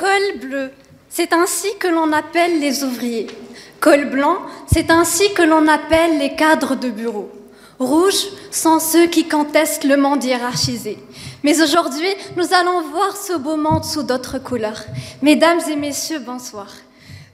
Col bleu, c'est ainsi que l'on appelle les ouvriers. Col blanc, c'est ainsi que l'on appelle les cadres de bureau. Rouge sont ceux qui contestent le monde hiérarchisé. Mais aujourd'hui, nous allons voir ce beau monde sous d'autres couleurs. Mesdames et messieurs, bonsoir.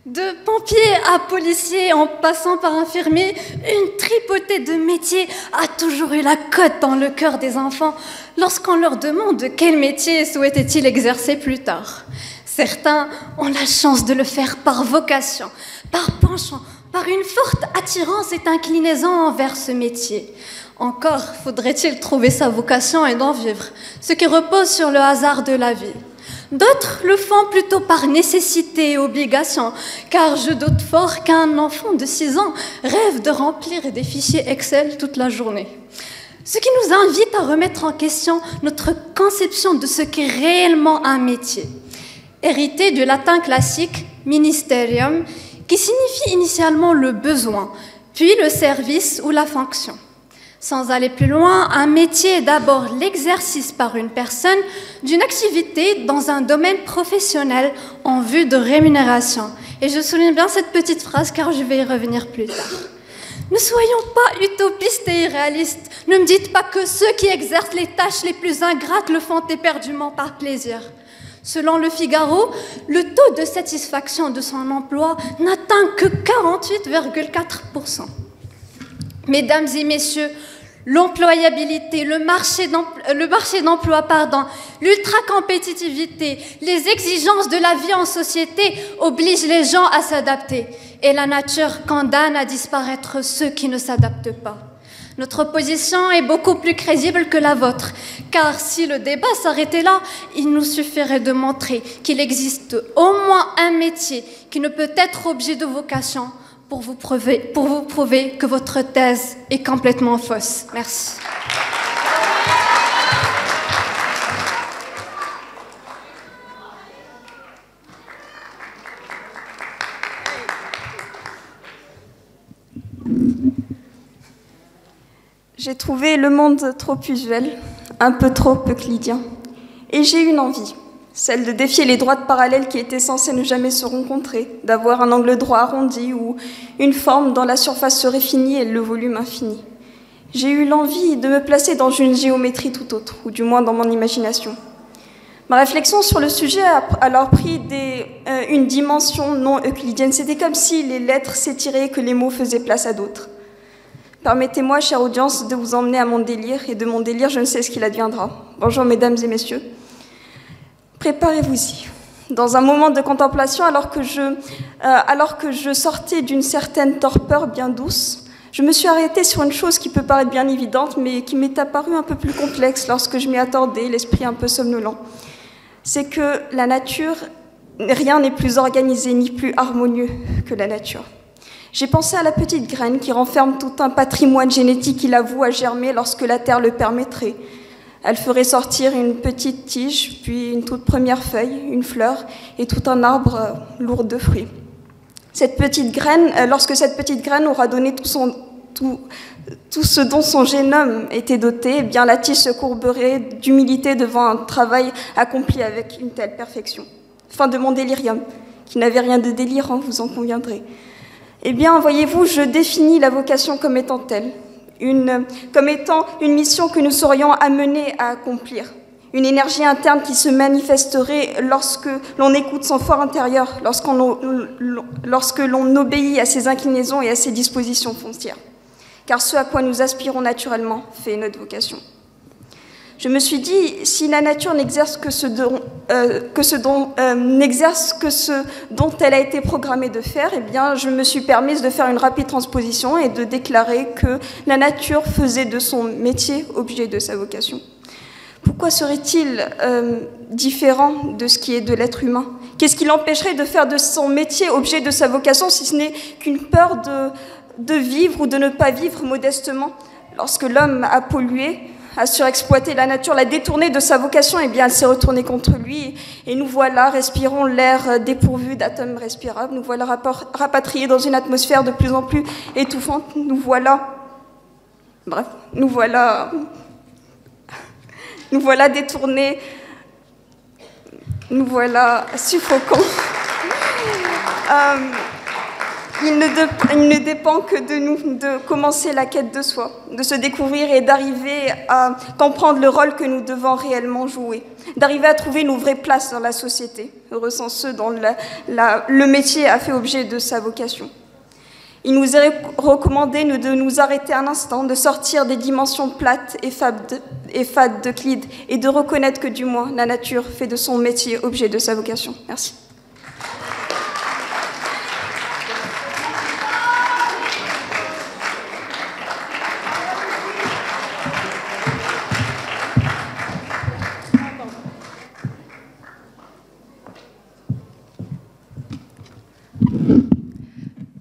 De pompiers à policiers, en passant par infirmiers, une tripotée de métiers a toujours eu la cote dans le cœur des enfants lorsqu'on leur demande quel métier souhaitaient-ils exercer plus tard. Certains ont la chance de le faire par vocation, par penchant, par une forte attirance et inclinaison envers ce métier. Encore faudrait-il trouver sa vocation et d'en vivre, ce qui repose sur le hasard de la vie. D'autres le font plutôt par nécessité et obligation, car je doute fort qu'un enfant de 6 ans rêve de remplir des fichiers Excel toute la journée. Ce qui nous invite à remettre en question notre conception de ce qu'est réellement un métier. Hérité du latin classique « ministerium », qui signifie initialement le besoin, puis le service ou la fonction. Sans aller plus loin, un métier est d'abord l'exercice par une personne d'une activité dans un domaine professionnel en vue de rémunération. Et je souligne bien cette petite phrase car je vais y revenir plus tard. Ne soyons pas utopistes et irréalistes. Ne me dites pas que ceux qui exercent les tâches les plus ingrates le font éperdument par plaisir. Selon Le Figaro, le taux de satisfaction de son emploi n'atteint que 48,4%. Mesdames et messieurs, l'employabilité, le marché d'emploi, l'ultra-compétitivité, les exigences de la vie en société obligent les gens à s'adapter. Et la nature condamne à disparaître ceux qui ne s'adaptent pas. Notre position est beaucoup plus crédible que la vôtre, car si le débat s'arrêtait là, il nous suffirait de montrer qu'il existe au moins un métier qui ne peut être objet de vocation pour vous prouver que votre thèse est complètement fausse. Merci. J'ai trouvé le monde trop usuel, un peu trop euclidien. Et j'ai une envie, celle de défier les droites parallèles qui étaient censées ne jamais se rencontrer, d'avoir un angle droit arrondi ou une forme dont la surface serait finie et le volume infini. J'ai eu l'envie de me placer dans une géométrie tout autre, ou du moins dans mon imagination. Ma réflexion sur le sujet a alors pris une dimension non euclidienne. C'était comme si les lettres s'étiraient et que les mots faisaient place à d'autres. Permettez-moi, chère audience, de vous emmener à mon délire, et de mon délire, je ne sais ce qu'il adviendra. Bonjour, mesdames et messieurs. Préparez-vous-y. Dans un moment de contemplation, alors que je sortais d'une certaine torpeur bien douce, je me suis arrêtée sur une chose qui peut paraître bien évidente, mais qui m'est apparue un peu plus complexe lorsque je m'y attardais, l'esprit un peu somnolent. C'est que la nature, rien n'est plus organisé ni plus harmonieux que la nature. J'ai pensé à la petite graine qui renferme tout un patrimoine génétique qui l'avoue à germer lorsque la terre le permettrait. Elle ferait sortir une petite tige, puis une toute première feuille, une fleur et tout un arbre lourd de fruits. Lorsque cette petite graine aura donné tout ce dont son génome était doté, eh bien la tige se courberait d'humilité devant un travail accompli avec une telle perfection. Fin de mon délirium, qui n'avait rien de délirant, vous en conviendrez. Eh bien, voyez-vous, je définis la vocation comme étant telle, comme étant une mission que nous serions amenés à accomplir, une énergie interne qui se manifesterait lorsque l'on écoute son fort intérieur, lorsque l'on obéit à ses inclinaisons et à ses dispositions foncières. Car ce à quoi nous aspirons naturellement fait notre vocation. Je me suis dit, si la nature n'exerce que ce dont elle a été programmée de faire, eh bien, je me suis permise de faire une rapide transposition et de déclarer que la nature faisait de son métier objet de sa vocation. Pourquoi serait-il différent de ce qui est de l'être humain? Qu'est-ce qui l'empêcherait de faire de son métier objet de sa vocation, si ce n'est qu'une peur de vivre ou de ne pas vivre modestement? Lorsque l'homme a pollué, a surexploité la nature, l'a détournée de sa vocation, eh bien, elle s'est retournée contre lui. Et nous voilà, respirons l'air dépourvu d'atomes respirables. Nous voilà rapatriés dans une atmosphère de plus en plus étouffante. Nous voilà détournés Nous voilà suffocants. Il ne dépend que de nous de commencer la quête de soi, de se découvrir et d'arriver à comprendre le rôle que nous devons réellement jouer, d'arriver à trouver nos vraies places dans la société. Heureux sont ceux dont le métier a fait objet de sa vocation. Il nous est recommandé de nous arrêter un instant, de sortir des dimensions plates et fades d'Euclide et de reconnaître que du moins la nature fait de son métier objet de sa vocation. Merci.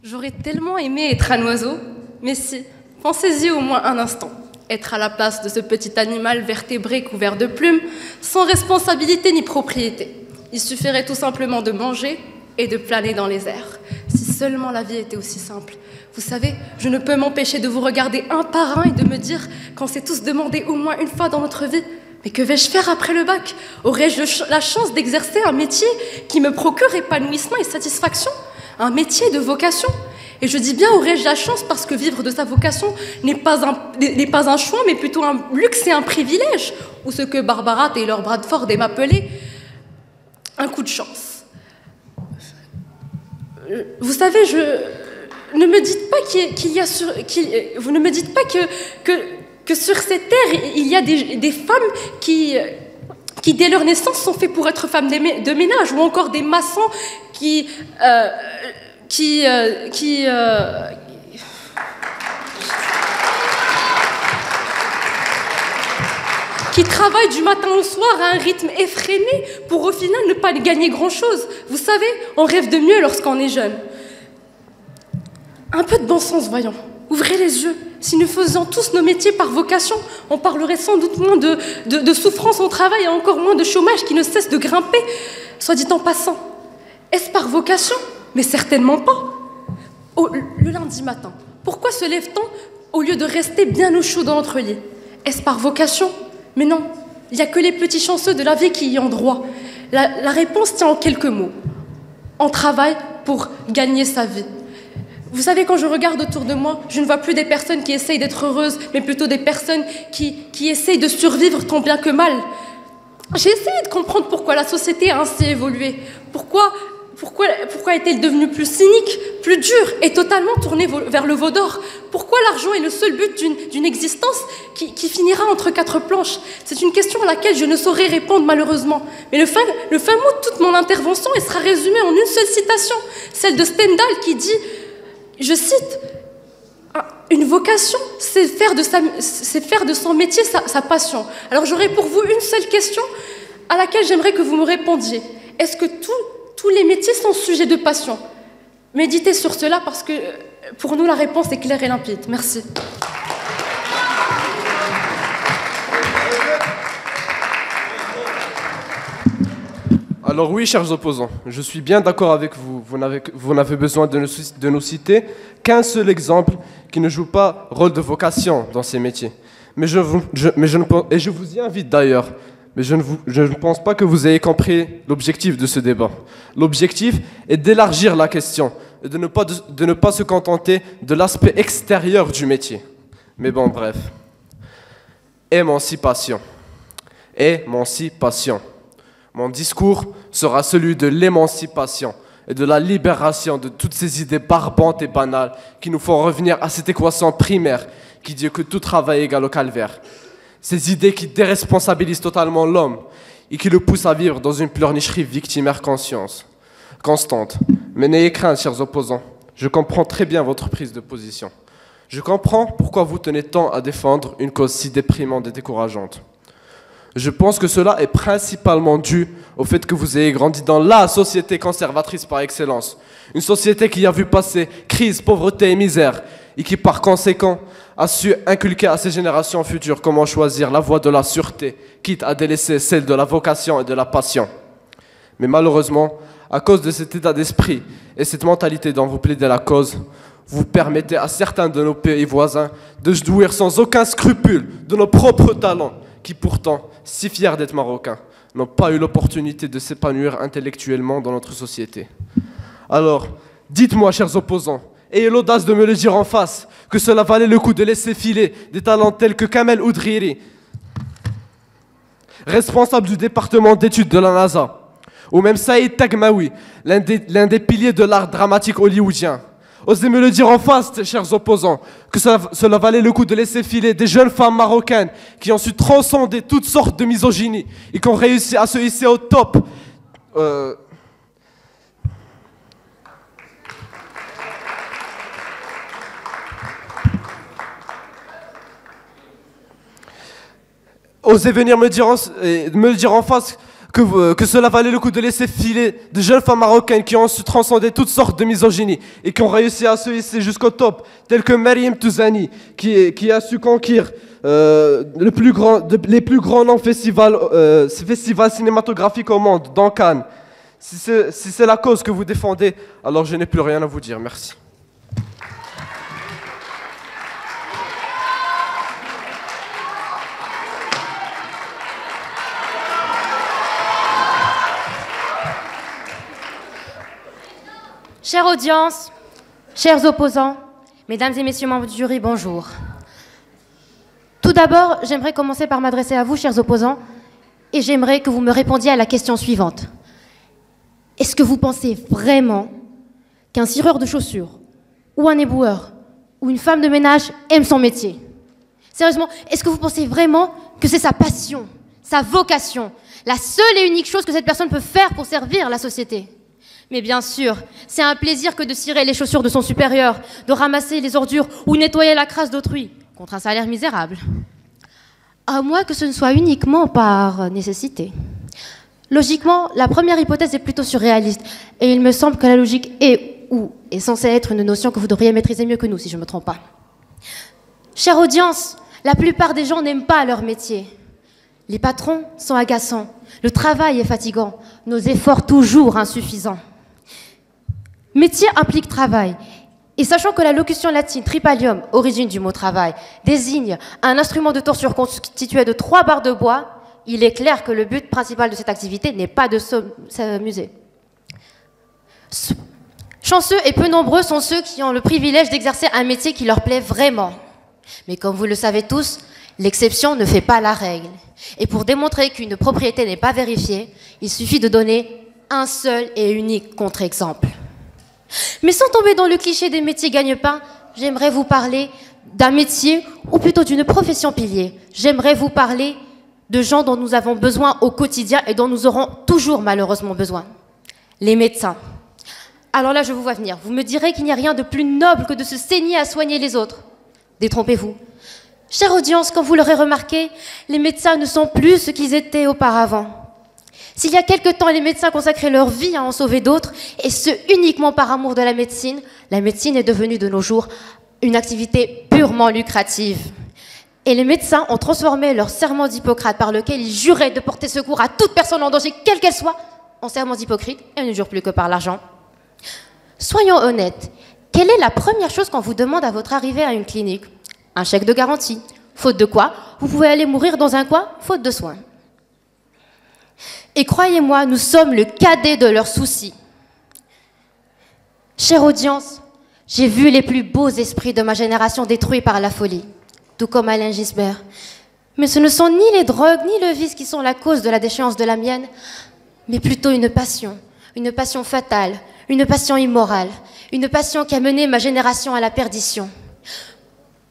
J'aurais tellement aimé être un oiseau, mais si, pensez-y au moins un instant. Être à la place de ce petit animal vertébré couvert de plumes, sans responsabilité ni propriété. Il suffirait tout simplement de manger et de planer dans les airs. Si seulement la vie était aussi simple. Vous savez, je ne peux m'empêcher de vous regarder un par un et de me dire, quand c'est tous demandé au moins une fois dans notre vie, mais que vais-je faire après le bac? Aurais-je la chance d'exercer un métier qui me procure épanouissement et satisfaction? Un métier de vocation? Et je dis bien aurais-je la chance parce que vivre de sa vocation n'est pas un choix, mais plutôt un luxe et un privilège, ou ce que Barbara Taylor Bradford aime appeler un coup de chance. Vous savez, ne me dites pas vous ne me dites pas que sur cette terre, il y a des femmes qui, dès leur naissance, sont faites pour être femmes de ménage, ou encore des maçons qui travaillent du matin au soir à un rythme effréné pour au final ne pas gagner grand-chose. Vous savez, on rêve de mieux lorsqu'on est jeune. Un peu de bon sens, voyons. Ouvrez les yeux. Si nous faisions tous nos métiers par vocation, on parlerait sans doute moins de souffrance au travail et encore moins de chômage qui ne cesse de grimper. Soit dit en passant, est-ce par vocation? Mais certainement pas. Le lundi matin, pourquoi se lève-t-on au lieu de rester bien au chaud dans notre lit? Est-ce par vocation? Mais non, il n'y a que les petits chanceux de la vie qui y ont droit. La réponse tient en quelques mots. On travaille pour gagner sa vie. Vous savez, quand je regarde autour de moi, je ne vois plus des personnes qui essayent d'être heureuses, mais plutôt des personnes qui essayent de survivre tant bien que mal. J'ai essayé de comprendre pourquoi la société a ainsi évolué. Pourquoi est-elle devenue plus cynique, plus dure et totalement tournée vers le veau d'or? Pourquoi l'argent est le seul but d'une existence qui finira entre quatre planches? C'est une question à laquelle je ne saurais répondre malheureusement. Mais le fin mot de toute mon intervention sera résumé en une seule citation, celle de Stendhal qui dit, je cite, « Une vocation, c'est faire de son métier sa passion. » Alors j'aurais pour vous une seule question à laquelle j'aimerais que vous me répondiez. Est-ce que tous les métiers sont sujets de passion? Méditez sur cela parce que pour nous la réponse est claire et limpide. Merci. Alors oui, chers opposants, je suis bien d'accord avec vous. Vous n'avez besoin de nous citer qu'un seul exemple qui ne joue pas rôle de vocation dans ces métiers. Je vous y invite d'ailleurs. Mais je ne pense pas que vous ayez compris l'objectif de ce débat. L'objectif est d'élargir la question et de ne pas se contenter de l'aspect extérieur du métier. Mais bon, bref. Émancipation. Émancipation. Mon discours sera celui de l'émancipation et de la libération de toutes ces idées barbantes et banales qui nous font revenir à cette équation primaire qui dit que tout travail est égal au calvaire. Ces idées qui déresponsabilisent totalement l'homme et qui le poussent à vivre dans une pleurnicherie victimaire constante. Mais n'ayez crainte, chers opposants, je comprends très bien votre prise de position. Je comprends pourquoi vous tenez tant à défendre une cause si déprimante et décourageante. Je pense que cela est principalement dû au fait que vous ayez grandi dans la société conservatrice par excellence. Une société qui a vu passer crise, pauvreté et misère et qui par conséquent a su inculquer à ses générations futures comment choisir la voie de la sûreté, quitte à délaisser celle de la vocation et de la passion. Mais malheureusement, à cause de cet état d'esprit et cette mentalité dont vous plaidez la cause, vous permettez à certains de nos pays voisins de jouir sans aucun scrupule de nos propres talents, qui pourtant, si fiers d'être marocains, n'ont pas eu l'opportunité de s'épanouir intellectuellement dans notre société. Alors, dites-moi, chers opposants, ayez l'audace de me le dire en face, que cela valait le coup de laisser filer des talents tels que Kamel Oudriri, responsable du département d'études de la NASA, ou même Saïd Tagmaoui, l'un des piliers de l'art dramatique hollywoodien. Osez me le dire en face, chers opposants, que cela valait le coup de laisser filer des jeunes femmes marocaines qui ont su transcender toutes sortes de misogynie et qui ont réussi à se hisser au top. Osez venir me le dire en face que cela valait le coup de laisser filer de jeunes femmes marocaines qui ont su transcender toutes sortes de misogynie et qui ont réussi à se hisser jusqu'au top, telles que Mariam Touzani, qui a su conquérir les plus grands festivals cinématographiques au monde, dans Cannes. Si c'est la cause que vous défendez, alors je n'ai plus rien à vous dire. Merci. Chère audience, chers opposants, mesdames et messieurs membres du jury, bonjour. Tout d'abord, j'aimerais commencer par m'adresser à vous, chers opposants, et j'aimerais que vous me répondiez à la question suivante. Est-ce que vous pensez vraiment qu'un cireur de chaussures, ou un éboueur, ou une femme de ménage aime son métier? Sérieusement, est-ce que vous pensez vraiment que c'est sa passion, sa vocation, la seule et unique chose que cette personne peut faire pour servir la société? Mais bien sûr, c'est un plaisir que de cirer les chaussures de son supérieur, de ramasser les ordures ou nettoyer la crasse d'autrui, contre un salaire misérable. À moins que ce ne soit uniquement par nécessité. Logiquement, la première hypothèse est plutôt surréaliste, et il me semble que la logique est censée être une notion que vous devriez maîtriser mieux que nous, si je ne me trompe pas. Chère audience, la plupart des gens n'aiment pas leur métier. Les patrons sont agaçants, le travail est fatigant, nos efforts toujours insuffisants. Métier implique travail. Et sachant que la locution latine tripalium, origine du mot travail, désigne un instrument de torture constitué de 3 barres de bois, il est clair que le but principal de cette activité n'est pas de s'amuser. Chanceux et peu nombreux sont ceux qui ont le privilège d'exercer un métier qui leur plaît vraiment. Mais comme vous le savez tous, l'exception ne fait pas la règle. Et pour démontrer qu'une propriété n'est pas vérifiée, il suffit de donner un seul et unique contre-exemple. Mais sans tomber dans le cliché des métiers gagne-pain, j'aimerais vous parler d'un métier, ou plutôt d'une profession pilier. J'aimerais vous parler de gens dont nous avons besoin au quotidien et dont nous aurons toujours malheureusement besoin. Les médecins. Alors là, je vous vois venir. Vous me direz qu'il n'y a rien de plus noble que de se saigner à soigner les autres. Détrompez-vous. Chère audience, comme vous l'aurez remarqué, les médecins ne sont plus ce qu'ils étaient auparavant. S'il y a quelque temps, les médecins consacraient leur vie à en sauver d'autres, et ce uniquement par amour de la médecine est devenue de nos jours une activité purement lucrative. Et les médecins ont transformé leur serment d'Hippocrate par lequel ils juraient de porter secours à toute personne en danger, quelle qu'elle soit, en serment d'hypocrite, et ne jurent plus que par l'argent. Soyons honnêtes, quelle est la première chose qu'on vous demande à votre arrivée à une clinique? Un chèque de garantie. Faute de quoi, vous pouvez aller mourir dans un coin, faute de soins. Et croyez-moi, nous sommes le cadet de leurs soucis. Chère audience, j'ai vu les plus beaux esprits de ma génération détruits par la folie, tout comme Alain Gisbert. Mais ce ne sont ni les drogues ni le vice qui sont la cause de la déchéance de la mienne, mais plutôt une passion fatale, une passion immorale, une passion qui a mené ma génération à la perdition.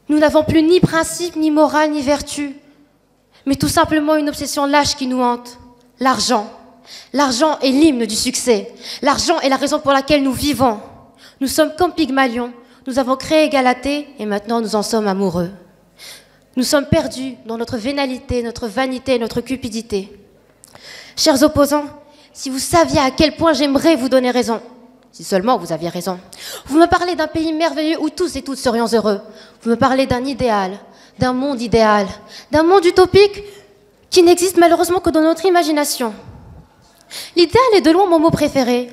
Nous n'avons plus ni principe, ni morale, ni vertu, mais tout simplement une obsession lâche qui nous hante. L'argent. L'argent est l'hymne du succès. L'argent est la raison pour laquelle nous vivons. Nous sommes comme Pygmalion. Nous avons créé Galatée et maintenant nous en sommes amoureux. Nous sommes perdus dans notre vénalité, notre vanité et notre cupidité. Chers opposants, si vous saviez à quel point j'aimerais vous donner raison, si seulement vous aviez raison. Vous me parlez d'un pays merveilleux où tous et toutes serions heureux. Vous me parlez d'un idéal, d'un monde utopique qui n'existe malheureusement que dans notre imagination. L'idéal est de loin mon mot préféré,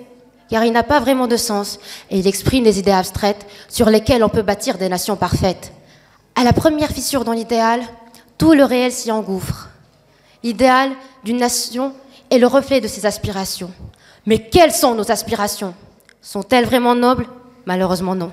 car il n'a pas vraiment de sens et il exprime des idées abstraites sur lesquelles on peut bâtir des nations parfaites. À la première fissure dans l'idéal, tout le réel s'y engouffre. L'idéal d'une nation est le reflet de ses aspirations. Mais quelles sont nos aspirations? Sont-elles vraiment nobles? Malheureusement non.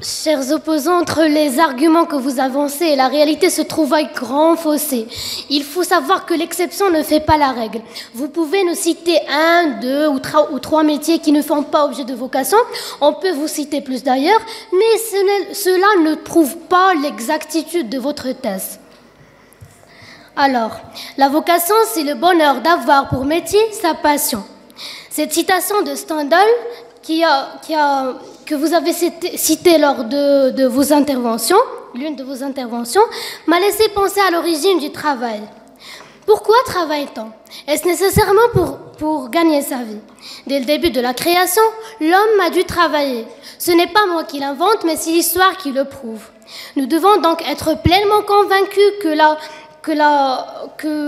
Chers opposants, entre les arguments que vous avancez et la réalité se trouve un grand fossé. Il faut savoir que l'exception ne fait pas la règle. Vous pouvez nous citer 1, 2 ou 3 métiers qui ne font pas objet de vocation. On peut vous citer plus d'ailleurs, mais cela ne prouve pas l'exactitude de votre thèse. Alors, la vocation, c'est le bonheur d'avoir pour métier sa passion. Cette citation de Stendhal, que vous avez cité lors de vos interventions, l'une de vos interventions, m'a laissé penser à l'origine du travail. Pourquoi travaille-t-on? Est-ce nécessairement pour gagner sa vie? Dès le début de la création, l'homme a dû travailler. Ce n'est pas moi qui l'invente, mais c'est l'histoire qui le prouve. Nous devons donc être pleinement convaincus que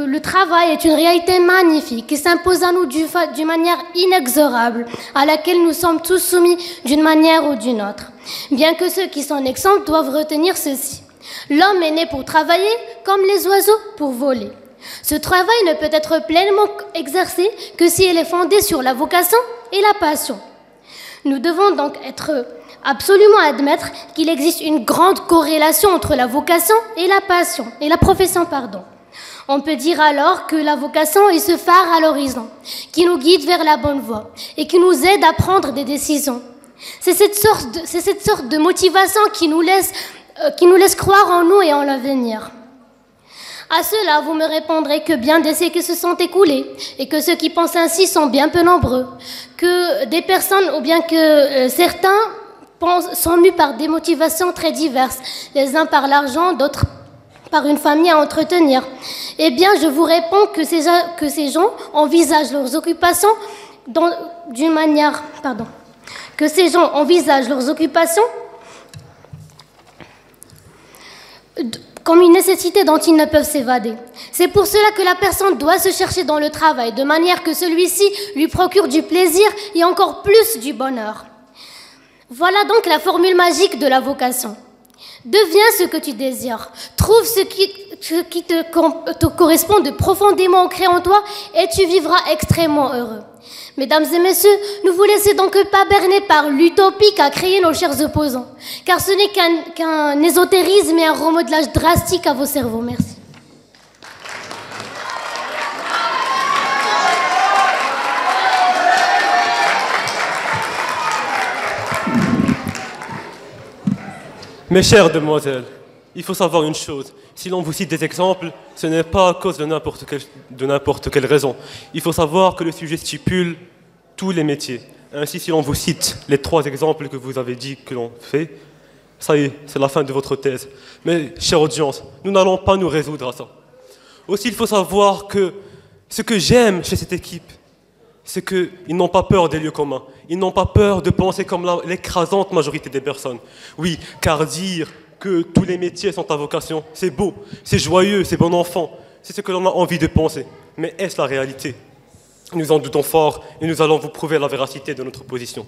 le travail est une réalité magnifique qui s'impose à nous d'une manière inexorable, à laquelle nous sommes tous soumis d'une manière ou d'une autre. Bien que ceux qui s'en exemptent doivent retenir ceci. L'homme est né pour travailler comme les oiseaux pour voler. Ce travail ne peut être pleinement exercé que si il est fondé sur la vocation et la passion. Nous devons donc absolument admettre qu'il existe une grande corrélation entre la vocation et la profession. On peut dire alors que la vocation est ce phare à l'horizon, qui nous guide vers la bonne voie et qui nous aide à prendre des décisions. C'est cette sorte de motivation qui nous laisse croire en nous et en l'avenir. À cela, vous me répondrez que bien des siècles se sont écoulés et que ceux qui pensent ainsi sont bien peu nombreux, que des personnes ou bien que certains sont mus par des motivations très diverses, les uns par l'argent, d'autres par une famille à entretenir. Eh bien, je vous réponds que ces gens envisagent leurs occupations comme une nécessité dont ils ne peuvent s'évader. C'est pour cela que la personne doit se chercher dans le travail, de manière que celui-ci lui procure du plaisir et encore plus du bonheur. Voilà donc la formule magique de la vocation. Deviens ce que tu désires, trouve ce qui te correspond de profondément ancré en toi et tu vivras extrêmement heureux. Mesdames et messieurs, ne vous laissez donc pas berner par l'utopie qu'a créé nos chers opposants, car ce n'est qu'un ésotérisme et un remodelage drastique à vos cerveaux. Merci. Mes chères demoiselles, il faut savoir une chose. Si l'on vous cite des exemples, ce n'est pas à cause de n'importe quelle raison. Il faut savoir que le sujet stipule tous les métiers. Ainsi, si l'on vous cite les 3 exemples que vous avez dit que l'on fait, ça y est, c'est la fin de votre thèse. Mais, chère audience, nous n'allons pas nous résoudre à ça. Aussi, il faut savoir que ce que j'aime chez cette équipe, c'est qu'ils n'ont pas peur des lieux communs. Ils n'ont pas peur de penser comme l'écrasante majorité des personnes. Oui, car dire que tous les métiers sont à vocation, c'est beau, c'est joyeux, c'est bon enfant. C'est ce que l'on a envie de penser. Mais est-ce la réalité? Nous en doutons fort et nous allons vous prouver la véracité de notre position.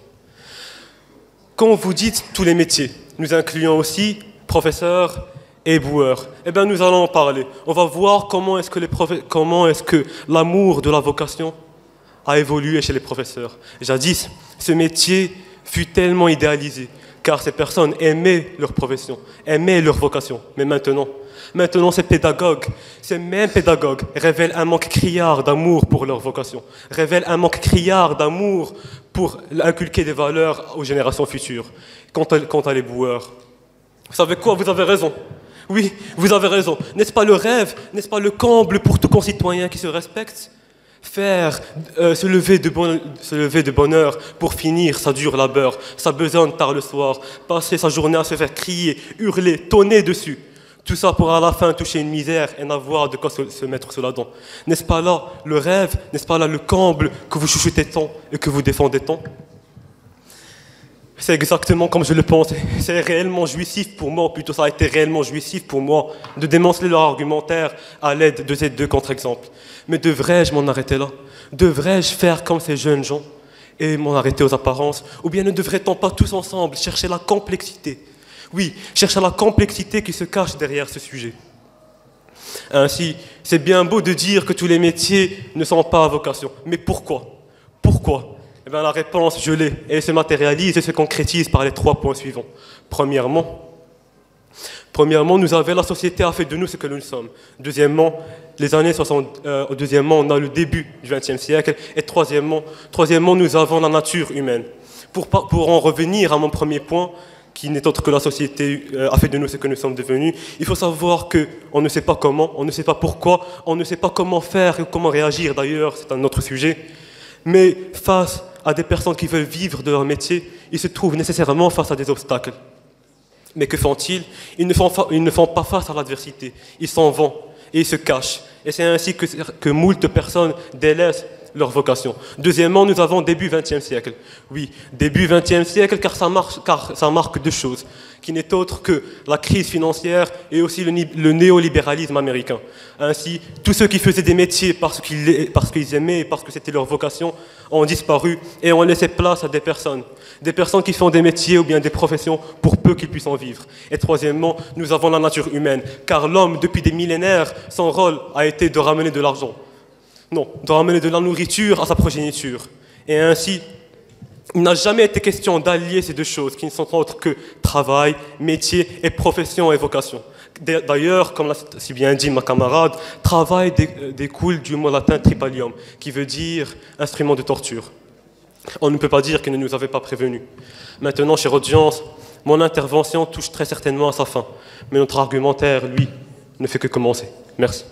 Quand vous dites tous les métiers, nous incluons aussi professeurs et boueurs. Eh bien, nous allons en parler. On va voir comment est-ce que l'amour de la vocation a évolué chez les professeurs. Jadis, ce métier fut tellement idéalisé, car ces personnes aimaient leur profession, aimaient leur vocation. Mais maintenant, ces pédagogues, ces mêmes pédagogues révèlent un manque criard d'amour pour leur vocation, révèlent un manque criard d'amour pour inculquer des valeurs aux générations futures. Quant à les boueurs, vous savez quoi? Vous avez raison. Oui, vous avez raison. N'est-ce pas le rêve, n'est-ce pas le comble pour tout concitoyen qui se respecte? Se lever de bonheur pour finir sa dure labeur, sa besogne tard le soir, passer sa journée à se faire crier, hurler, tonner dessus. Tout ça pour à la fin toucher une misère et n'avoir de quoi se mettre sous la dent. N'est-ce pas là le rêve, n'est-ce pas là le comble que vous chuchotez tant et que vous défendez tant? C'est exactement comme je le pense. C'est réellement jouissif pour moi, plutôt ça a été réellement jouissif pour moi de démanteler leur argumentaire à l'aide de ces 2 contre-exemples. Mais devrais-je m'en arrêter là? Devrais-je faire comme ces jeunes gens et m'en arrêter aux apparences? Ou bien ne devrait-on pas tous ensemble chercher la complexité? Oui, cherche à la complexité qui se cache derrière ce sujet. Ainsi, c'est bien beau de dire que tous les métiers ne sont pas à vocation. Mais pourquoi? Pourquoi? Eh bien, la réponse, je l'ai. Elle se matérialise et se concrétise par les 3 points suivants. Premièrement, nous avons la société a fait de nous ce que nous sommes. Deuxièmement, les années 60. Deuxièmement, on a le début du XXe siècle. Et troisièmement, nous avons la nature humaine. Pour en revenir à mon premier point, qui n'est autre que la société a fait de nous ce que nous sommes devenus, il faut savoir qu'on ne sait pas comment, on ne sait pas pourquoi, on ne sait pas comment faire et comment réagir. D'ailleurs, c'est un autre sujet. Mais face à des personnes qui veulent vivre de leur métier, ils se trouvent nécessairement face à des obstacles. Mais que font-ils? Ils ne font pas face à l'adversité. Ils s'en vont et ils se cachent. Et c'est ainsi que moult personnes délaissent leur vocation. Deuxièmement, nous avons début XXe siècle. Oui, début XXe siècle, car ça marque 2 choses, qui n'est autre que la crise financière et aussi le néolibéralisme américain. Ainsi, tous ceux qui faisaient des métiers parce qu'ils aimaient et parce que c'était leur vocation ont disparu et ont laissé place à des personnes qui font des métiers ou bien des professions pour peu qu'ils puissent en vivre. Et troisièmement, nous avons la nature humaine, car l'homme, depuis des millénaires, son rôle a été de ramener de l'argent. Non, de ramener de la nourriture à sa progéniture. Et ainsi, il n'a jamais été question d'allier ces 2 choses, qui ne sont autres que travail, métier et profession et vocation. D'ailleurs, comme l'a si bien dit ma camarade, travail découle du mot latin tripalium, qui veut dire instrument de torture. On ne peut pas dire qu'il ne nous avait pas prévenus. Maintenant, chère audience, mon intervention touche très certainement à sa fin, mais notre argumentaire, lui, ne fait que commencer. Merci.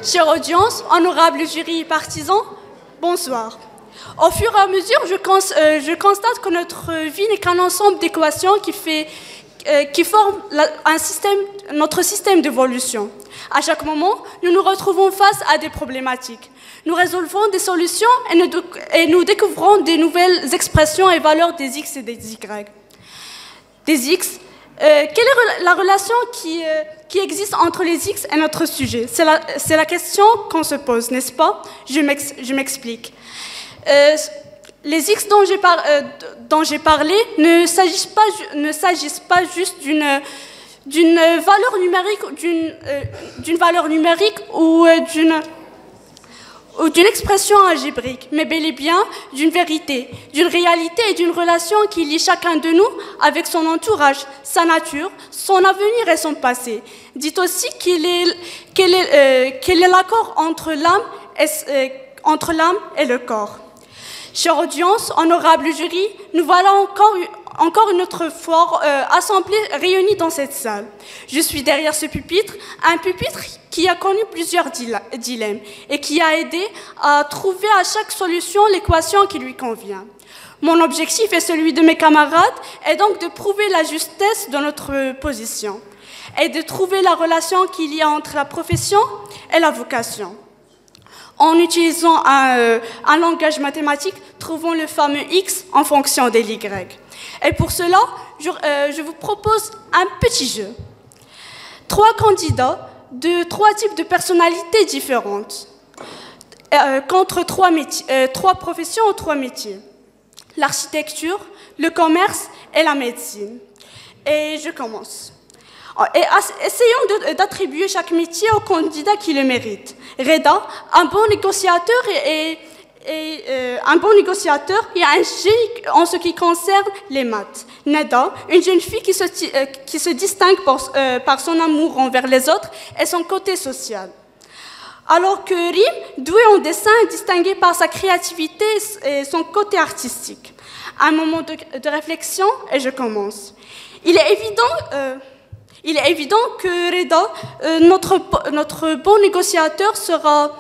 Chère audience, honorable jury et partisans, bonsoir. Au fur et à mesure, je constate que notre vie n'est qu'un ensemble d'équations qui forment notre système d'évolution. À chaque moment, nous nous retrouvons face à des problématiques. Nous résolvons des solutions et nous découvrons des nouvelles expressions et valeurs des X et des Y. Des X. Quelle est la relation qui existe entre les X et notre sujet? C'est la question qu'on se pose, n'est-ce pas? Je m'explique. Les X dont j'ai parlé ne s'agissent pas juste d'une valeur numérique ou d'une expression algébrique, mais bel et bien d'une vérité, d'une réalité et d'une relation qui lie chacun de nous avec son entourage, sa nature, son avenir et son passé. Dites aussi quel est l'accord entre l'âme et le corps. Chère audience, honorable jury, nous voilà encore une autre fois assemblés, réunis dans cette salle. Je suis derrière ce pupitre, un pupitre qui a connu plusieurs dilemmes et qui a aidé à trouver à chaque solution l'équation qui lui convient. Mon objectif et celui de mes camarades est donc de prouver la justesse de notre position et de trouver la relation qu'il y a entre la profession et la vocation. En utilisant un langage mathématique, trouvons le fameux X en fonction des Y. Et pour cela, je vous propose un petit jeu. 3 candidats de 3 types de personnalités différentes contre 3 professions ou 3 métiers. L'architecture, le commerce et la médecine. Et je commence. Et essayons d'attribuer chaque métier au candidat qui le mérite. Reda, un bon négociateur et un génie en ce qui concerne les maths. Neda, une jeune fille qui se distingue par son amour envers les autres et son côté social. Alors que Rim, doué en dessin, est distingué par sa créativité et son côté artistique. Un moment de réflexion et je commence. Il est évident que Reda, notre bon négociateur, sera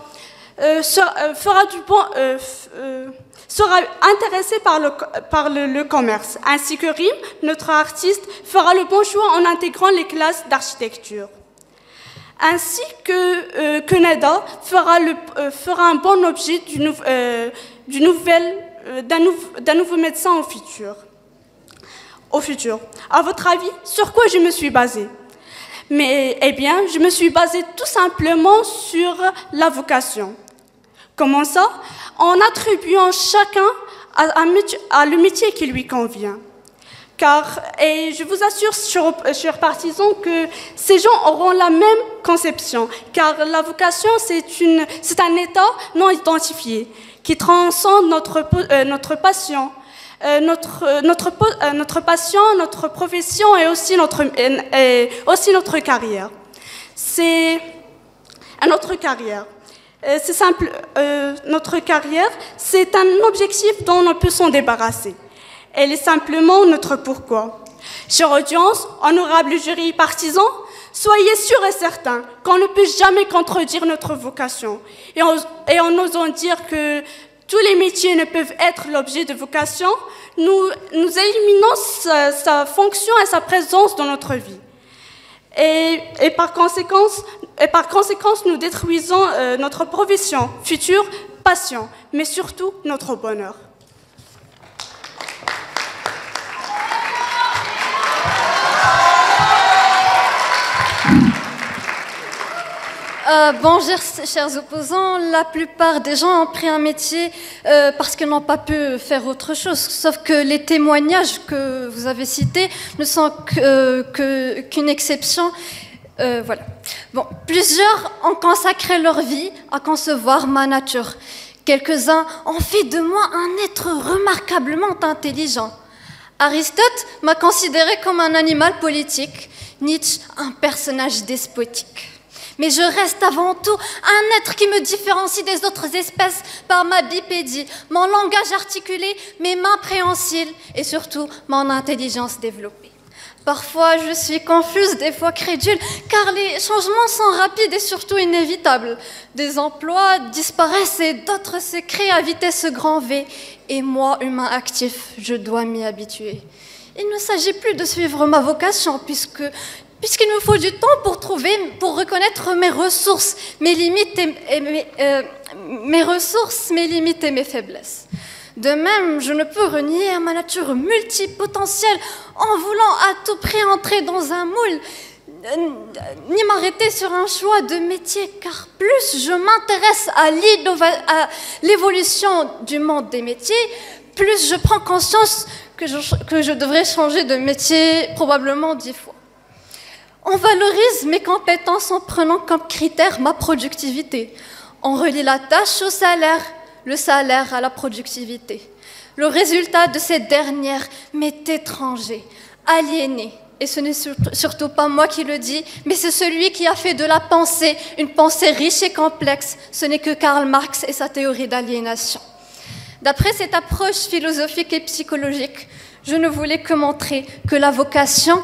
intéressé par le commerce, ainsi que Rim, notre artiste, fera le bon choix en intégrant les classes d'architecture. Ainsi que Neda fera un bon objet d'un nouveau médecin au futur. À votre avis, sur quoi je me suis basée? Mais eh bien, je me suis basée tout simplement sur la vocation. Comment ça? En attribuant chacun à le métier qui lui convient. Et je vous assure, chers partisans, que ces gens auront la même conception, car la vocation, c'est un état non identifié qui transcende notre passion, notre passion, notre profession et aussi notre carrière. C'est notre carrière. C'est simple, notre carrière, c'est un objectif dont on peut s'en débarrasser. Elle est simplement notre pourquoi. Chère audience, honorable jury partisan, soyez sûrs et certains qu'on ne peut jamais contredire notre vocation. Et en osant dire que tous les métiers ne peuvent être l'objet de vocation, nous éliminons sa fonction et sa présence dans notre vie. Et par conséquence, nous détruisons notre profession, future passion, mais surtout notre bonheur. Bonjour, chers opposants. La plupart des gens ont pris un métier parce qu'ils n'ont pas pu faire autre chose. Sauf que les témoignages que vous avez cités ne sont qu'une exception. Voilà. Bon, plusieurs ont consacré leur vie à concevoir ma nature. Quelques-uns ont fait de moi un être remarquablement intelligent. Aristote m'a considéré comme un animal politique, Nietzsche un personnage despotique. Mais je reste avant tout un être qui me différencie des autres espèces par ma bipédie, mon langage articulé, mes mains préhensiles et surtout mon intelligence développée. Parfois, je suis confuse, des fois crédule, car les changements sont rapides et surtout inévitables. Des emplois disparaissent et d'autres se créent à vitesse grand V. Et moi, humain actif, je dois m'y habituer. Il ne s'agit plus de suivre ma vocation, puisqu'il me faut du temps pour reconnaître mes ressources, mes limites et mes faiblesses. De même, je ne peux renier à ma nature multipotentielle en voulant à tout prix entrer dans un moule, ni m'arrêter sur un choix de métier, car plus je m'intéresse à l'évolution du monde des métiers, plus je prends conscience que je devrais changer de métier probablement 10 fois. On valorise mes compétences en prenant comme critère ma productivité. On relie la tâche au salaire, le salaire à la productivité. Le résultat de cette dernière m'est étranger, aliéné. Et ce n'est surtout pas moi qui le dis, mais c'est celui qui a fait de la pensée une pensée riche et complexe. Ce n'est que Karl Marx et sa théorie d'aliénation. D'après cette approche philosophique et psychologique, je ne voulais que montrer que la vocation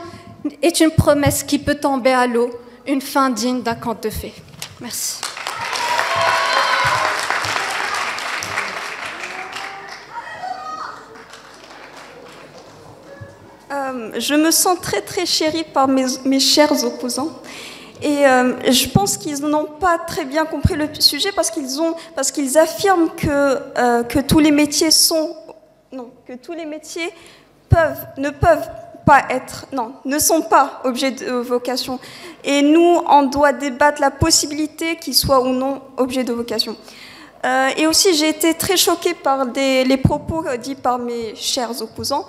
est une promesse qui peut tomber à l'eau, une fin digne d'un conte de fées. Merci. Je me sens très très chérie par mes chers opposants et je pense qu'ils n'ont pas très bien compris le sujet parce qu'ils affirment que tous les métiers ne sont pas objets de vocation. Et nous, on doit débattre la possibilité qu'ils soient ou non objets de vocation. Et aussi, j'ai été très choquée par les propos dits par mes chers opposants.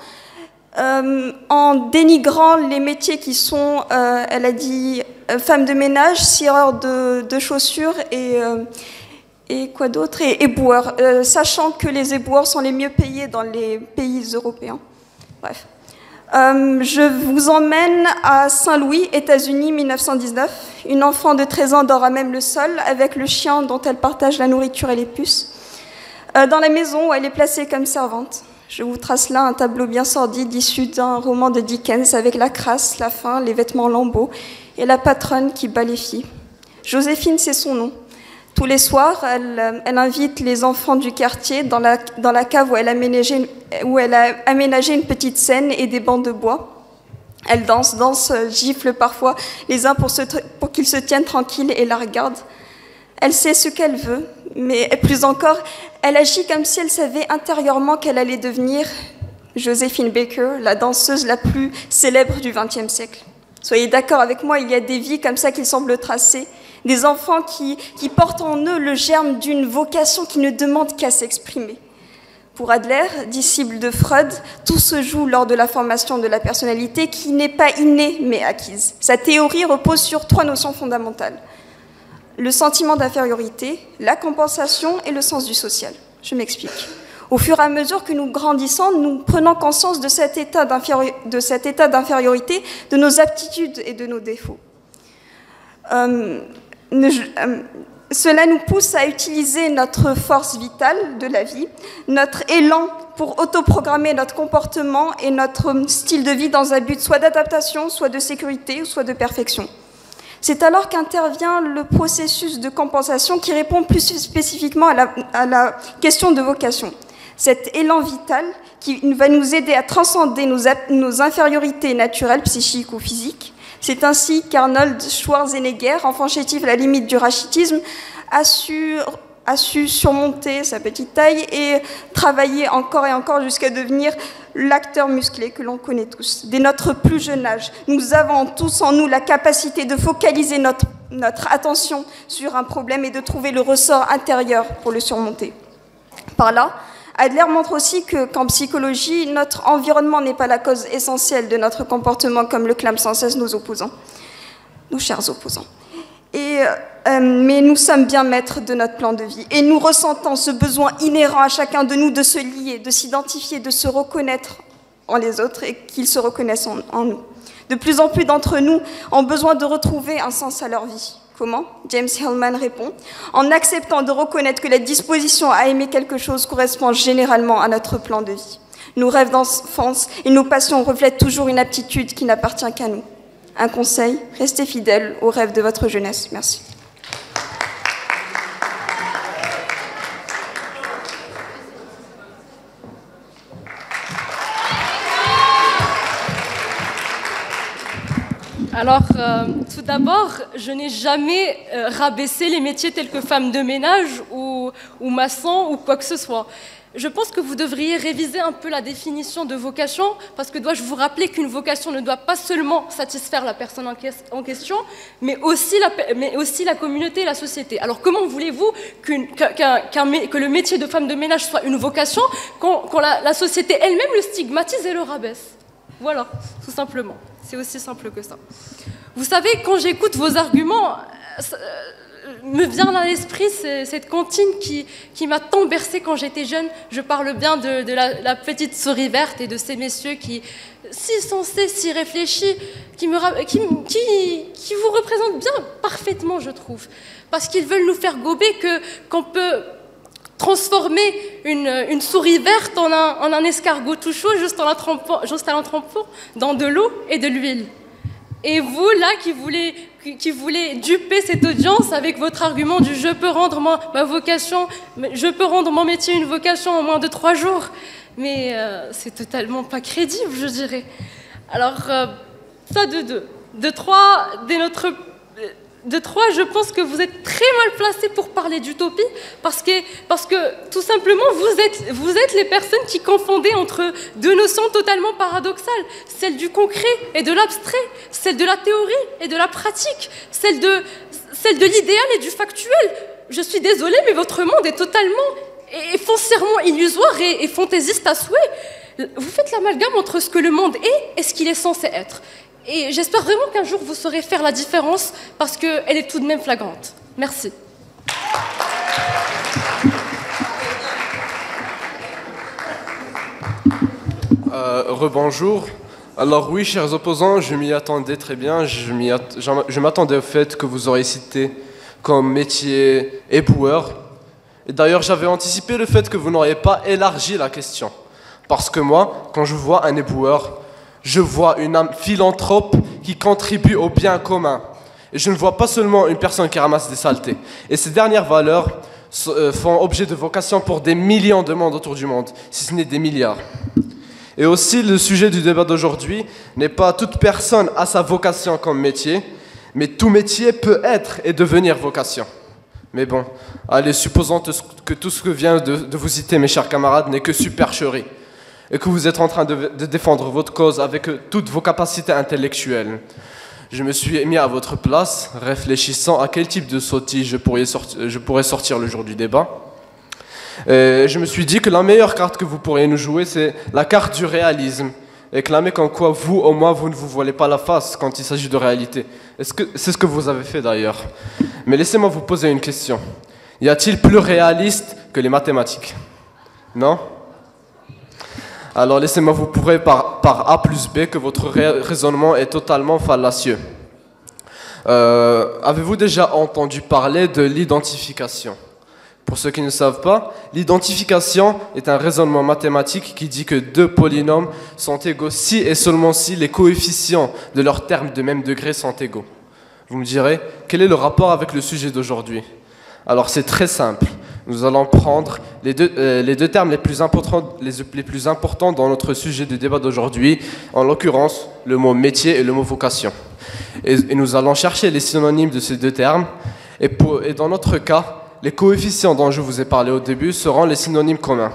En dénigrant les métiers qui sont, elle a dit, femme de ménage, cireur de chaussures et quoi d'autre, et éboueurs, sachant que les éboueurs sont les mieux payés dans les pays européens. Bref. Je vous emmène à Saint-Louis, États-Unis, 1919. Une enfant de 13 ans dort à même le sol avec le chien dont elle partage la nourriture et les puces, dans la maison où elle est placée comme servante. Je vous trace là un tableau bien sordide issu d'un roman de Dickens avec la crasse, la faim, les vêtements en lambeaux et la patronne qui bat les filles. Joséphine, c'est son nom. Tous les soirs, elle invite les enfants du quartier dans la cave où elle a aménagé une petite scène et des bancs de bois. Elle danse, gifle parfois les uns pour qu'ils se tiennent tranquilles et la regardent. Elle sait ce qu'elle veut, mais plus encore, elle agit comme si elle savait intérieurement qu'elle allait devenir Joséphine Baker, la danseuse la plus célèbre du XXe siècle. Soyez d'accord avec moi, il y a des vies comme ça qu'il semble tracer, des enfants qui portent en eux le germe d'une vocation qui ne demande qu'à s'exprimer. Pour Adler, disciple de Freud, tout se joue lors de la formation de la personnalité qui n'est pas innée mais acquise. Sa théorie repose sur 3 notions fondamentales. Le sentiment d'infériorité, la compensation et le sens du social. Je m'explique. Au fur et à mesure que nous grandissons, nous prenons conscience de cet état d'infériorité, de nos aptitudes et de nos défauts. Cela nous pousse à utiliser notre force vitale de la vie, notre élan pour autoprogrammer notre comportement et notre style de vie dans un but soit d'adaptation, soit de sécurité ou soit de perfection. C'est alors qu'intervient le processus de compensation qui répond plus spécifiquement à la question de vocation. Cet élan vital qui va nous aider à transcender nos infériorités naturelles, psychiques ou physiques. C'est ainsi qu'Arnold Schwarzenegger, enfant chétif à la limite du rachitisme, a su surmonter sa petite taille et travailler encore et encore jusqu'à devenir l'acteur musclé que l'on connaît tous. Dès notre plus jeune âge, nous avons tous en nous la capacité de focaliser notre attention sur un problème et de trouver le ressort intérieur pour le surmonter. Par là, Adler montre aussi qu'en psychologie, notre environnement n'est pas la cause essentielle de notre comportement, comme le clament sans cesse nos opposants, nos chers opposants. Mais nous sommes bien maîtres de notre plan de vie et nous ressentons ce besoin inhérent à chacun de nous de se lier, de s'identifier, de se reconnaître en les autres et qu'ils se reconnaissent en nous. De plus en plus d'entre nous ont besoin de retrouver un sens à leur vie. Comment ? James Hillman répond, en acceptant de reconnaître que la disposition à aimer quelque chose correspond généralement à notre plan de vie. Nos rêves d'enfance et nos passions reflètent toujours une aptitude qui n'appartient qu'à nous. Un conseil, restez fidèles aux rêves de votre jeunesse. Merci. Alors, tout d'abord, je n'ai jamais rabaissé les métiers tels que femme de ménage ou maçon ou quoi que ce soit. Je pense que vous devriez réviser un peu la définition de vocation, parce que dois-je vous rappeler qu'une vocation ne doit pas seulement satisfaire la personne en question, mais aussi la communauté et la société. Alors comment voulez-vous que le métier de femme de ménage soit une vocation quand la société elle-même le stigmatise et le rabaisse ? Voilà, tout simplement. C'est aussi simple que ça. Vous savez, quand j'écoute vos arguments, me vient à l'esprit cette comptine qui m'a tant bercée quand j'étais jeune. Je parle bien de la petite souris verte et de ces messieurs qui, si sensés, si réfléchis, qui vous représentent bien parfaitement, je trouve. Parce qu'ils veulent nous faire gober qu'on peut transformer une souris verte en un escargot tout chaud juste en la trempant dans de l'eau et de l'huile. Et vous, là, qui voulez duper cette audience avec votre argument du « je peux rendre ma vocation, je peux rendre mon métier une vocation en moins de 3 jours », mais c'est totalement pas crédible, je dirais. Alors, ça de 2. De 3, je pense que vous êtes très mal placés pour parler d'utopie, parce que tout simplement, vous êtes les personnes qui confondez entre 2 notions totalement paradoxales, celle du concret et de l'abstrait, celle de la théorie et de la pratique, celle de l'idéal et du factuel. Je suis désolée, mais votre monde est totalement et foncièrement illusoire et fantaisiste à souhait. Vous faites l'amalgame entre ce que le monde est et ce qu'il est censé être. Et j'espère vraiment qu'un jour vous saurez faire la différence parce qu'elle est tout de même flagrante. Merci. Rebonjour. Alors oui, chers opposants, je m'y attendais très bien. Je m'attendais au fait que vous auriez cité comme métier éboueur. Et d'ailleurs, j'avais anticipé le fait que vous n'auriez pas élargi la question. Parce que moi, quand je vois un éboueur, je vois une âme philanthrope qui contribue au bien commun. Et je ne vois pas seulement une personne qui ramasse des saletés. Et ces dernières valeurs font objet de vocation pour des millions de monde autour du monde, si ce n'est des milliards. Et aussi, le sujet du débat d'aujourd'hui n'est pas toute personne a sa vocation comme métier, mais tout métier peut être et devenir vocation. Mais bon, allez, supposons que tout ce que vient de vous citer, mes chers camarades, n'est que supercherie, et que vous êtes en train de défendre votre cause avec toutes vos capacités intellectuelles. Je me suis mis à votre place, réfléchissant à quel type de sottise je pourrais sortir le jour du débat. Je me suis dit que la meilleure carte que vous pourriez nous jouer, c'est la carte du réalisme. Et clamer comme quoi vous, au moins, vous ne vous voilez pas la face quand il s'agit de réalité. C'est ce que vous avez fait d'ailleurs. Mais laissez-moi vous poser une question. Y a-t-il plus réaliste que les mathématiques? Non? Alors laissez-moi vous prouver par A plus B que votre raisonnement est totalement fallacieux. Avez-vous déjà entendu parler de l'identification? Pour ceux qui ne savent pas, l'identification est un raisonnement mathématique qui dit que deux polynômes sont égaux si et seulement si les coefficients de leurs termes de même degré sont égaux. Vous me direz, quel est le rapport avec le sujet d'aujourd'hui? Alors c'est très simple. Nous allons prendre les deux termes les plus importants dans notre sujet de débat d'aujourd'hui, en l'occurrence le mot métier et le mot vocation. Et nous allons chercher les synonymes de ces deux termes. Et dans notre cas, les coefficients dont je vous ai parlé au début seront les synonymes communs.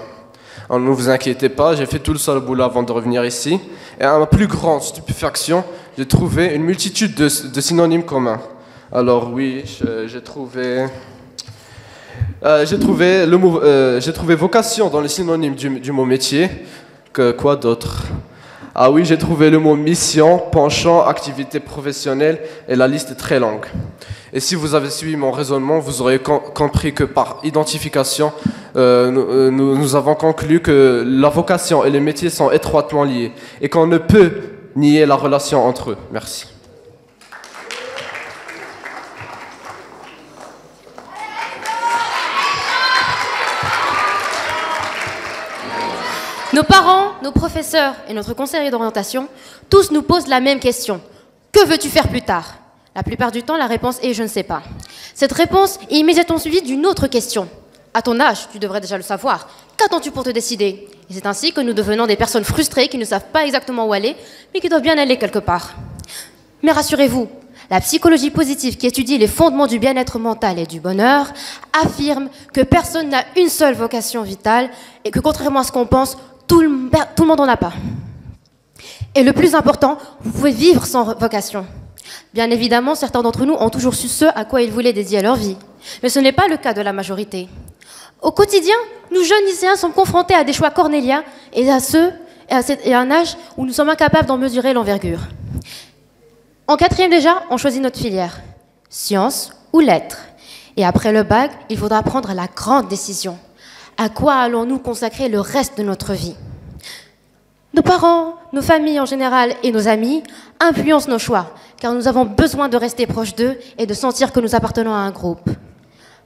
Alors, ne vous inquiétez pas, j'ai fait tout le sale boulot avant de revenir ici. Et à ma plus grande stupéfaction, j'ai trouvé une multitude de synonymes communs. Alors oui, j'ai trouvé vocation dans les synonymes du mot métier. Quoi d'autre? Ah oui, j'ai trouvé le mot mission, penchant, activité professionnelle, et la liste est très longue. Et si vous avez suivi mon raisonnement, vous aurez compris que par identification, nous avons conclu que la vocation et les métiers sont étroitement liés et qu'on ne peut nier la relation entre eux. Merci. Nos parents, nos professeurs et notre conseiller d'orientation, tous nous posent la même question. Que veux-tu faire plus tard? La plupart du temps, la réponse est « je ne sais pas ». Cette réponse est immédiatement suivie d'une autre question. À ton âge, tu devrais déjà le savoir. Qu'attends-tu pour te décider? Et c'est ainsi que nous devenons des personnes frustrées qui ne savent pas exactement où aller, mais qui doivent bien aller quelque part. Mais rassurez-vous, la psychologie positive qui étudie les fondements du bien-être mental et du bonheur affirme que personne n'a une seule vocation vitale et que contrairement à ce qu'on pense, tout le monde n'en a pas. Et le plus important, vous pouvez vivre sans vocation. Bien évidemment, certains d'entre nous ont toujours su ce à quoi ils voulaient dédier leur vie. Mais ce n'est pas le cas de la majorité. Au quotidien, nous jeunes lycéens sommes confrontés à des choix cornéliens et à un âge où nous sommes incapables d'en mesurer l'envergure. En quatrième déjà, on choisit notre filière, sciences ou lettres. Et après le bac, il faudra prendre la grande décision. À quoi allons-nous consacrer le reste de notre vie? Nos parents, nos familles en général et nos amis influencent nos choix, car nous avons besoin de rester proches d'eux et de sentir que nous appartenons à un groupe.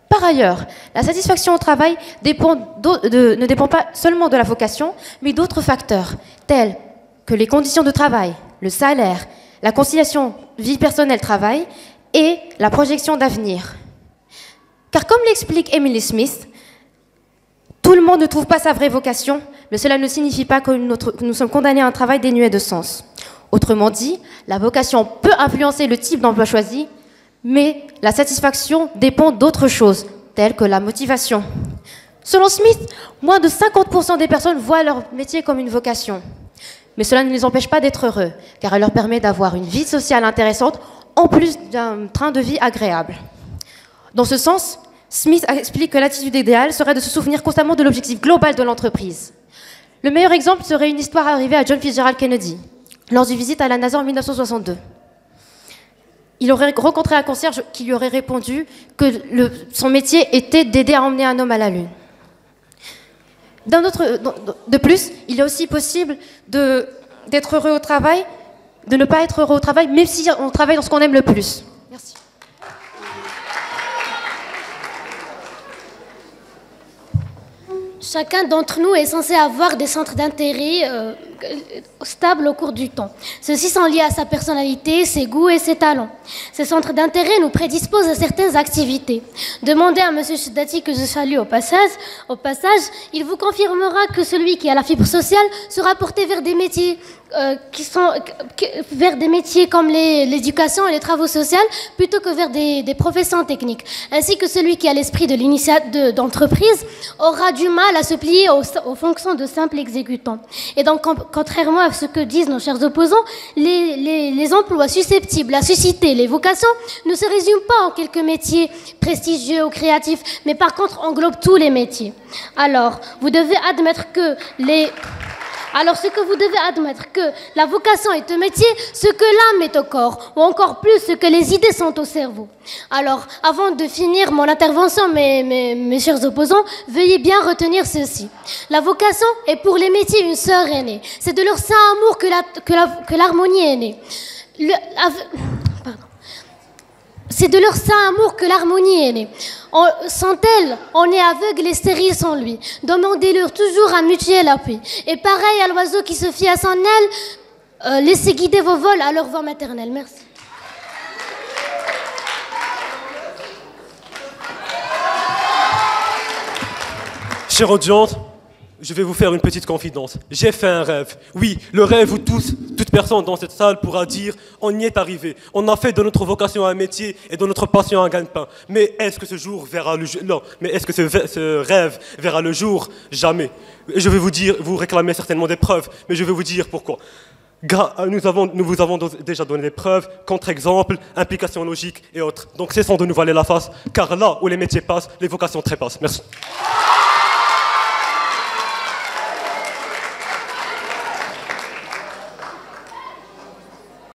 Par ailleurs, la satisfaction au travail ne dépend pas seulement de la vocation, mais d'autres facteurs, tels que les conditions de travail, le salaire, la conciliation vie personnelle-travail et la projection d'avenir. Car comme l'explique Emily Smith, tout le monde ne trouve pas sa vraie vocation, mais cela ne signifie pas que nous sommes condamnés à un travail dénué de sens. Autrement dit, la vocation peut influencer le type d'emploi choisi, mais la satisfaction dépend d'autres choses, telles que la motivation. Selon Smith, moins de 50% des personnes voient leur métier comme une vocation. Mais cela ne les empêche pas d'être heureux, car elle leur permet d'avoir une vie sociale intéressante, en plus d'un train de vie agréable. Dans ce sens, Smith explique que l'attitude idéale serait de se souvenir constamment de l'objectif global de l'entreprise. Le meilleur exemple serait une histoire arrivée à John Fitzgerald Kennedy, lors d'une visite à la NASA en 1962. Il aurait rencontré un concierge qui lui aurait répondu que son métier était d'aider à emmener un homme à la Lune. De plus, il est aussi possible d'être heureux au travail, de ne pas être heureux au travail, même si on travaille dans ce qu'on aime le plus. Merci. Chacun d'entre nous est censé avoir des centres d'intérêt stables au cours du temps. Ceux-ci sont liés à sa personnalité, ses goûts et ses talents. Ces centres d'intérêt nous prédisposent à certaines activités. Demandez à M. Chedati, que je salue au passage, il vous confirmera que celui qui a la fibre sociale sera porté vers des métiers comme l'éducation et les travaux sociaux plutôt que vers des professions techniques, ainsi que celui qui a l'esprit d'entreprise aura du mal à se plier aux fonctions de simple exécutant. Et donc, contrairement à ce que disent nos chers opposants, les emplois susceptibles à susciter les vocations ne se résument pas en quelques métiers prestigieux ou créatifs, mais par contre englobent tous les métiers. Alors, vous devez admettre que la vocation est un métier, ce que l'âme est au corps, ou encore plus ce que les idées sont au cerveau. Alors, avant de finir mon intervention, mes chers opposants, veuillez bien retenir ceci. La vocation est pour les métiers une sœur aînée. C'est de leur saint amour que l'harmonie est née. C'est de leur saint amour que l'harmonie est née. Sans elle, on est aveugle et stérile sans lui. Demandez-leur toujours un mutuel appui. Et pareil à l'oiseau qui se fie à son aile, laissez guider vos vols à leur voix maternelle. Merci. Chère audience, je vais vous faire une petite confidence. J'ai fait un rêve. Oui, le rêve où toute personne dans cette salle pourra dire « on y est arrivé, on a fait de notre vocation un métier et de notre passion un gagne-pain ». Mais est-ce que ce jour verra le jour? Non, mais est-ce que ce rêve verra le jour? Jamais. Je vais vous dire, vous réclamez certainement des preuves, mais je vais vous dire pourquoi. Nous vous avons déjà donné des preuves, contre-exemples, implications logiques et autres. Donc cessons de nous voiler la face, car là où les métiers passent, les vocations trépassent. Merci.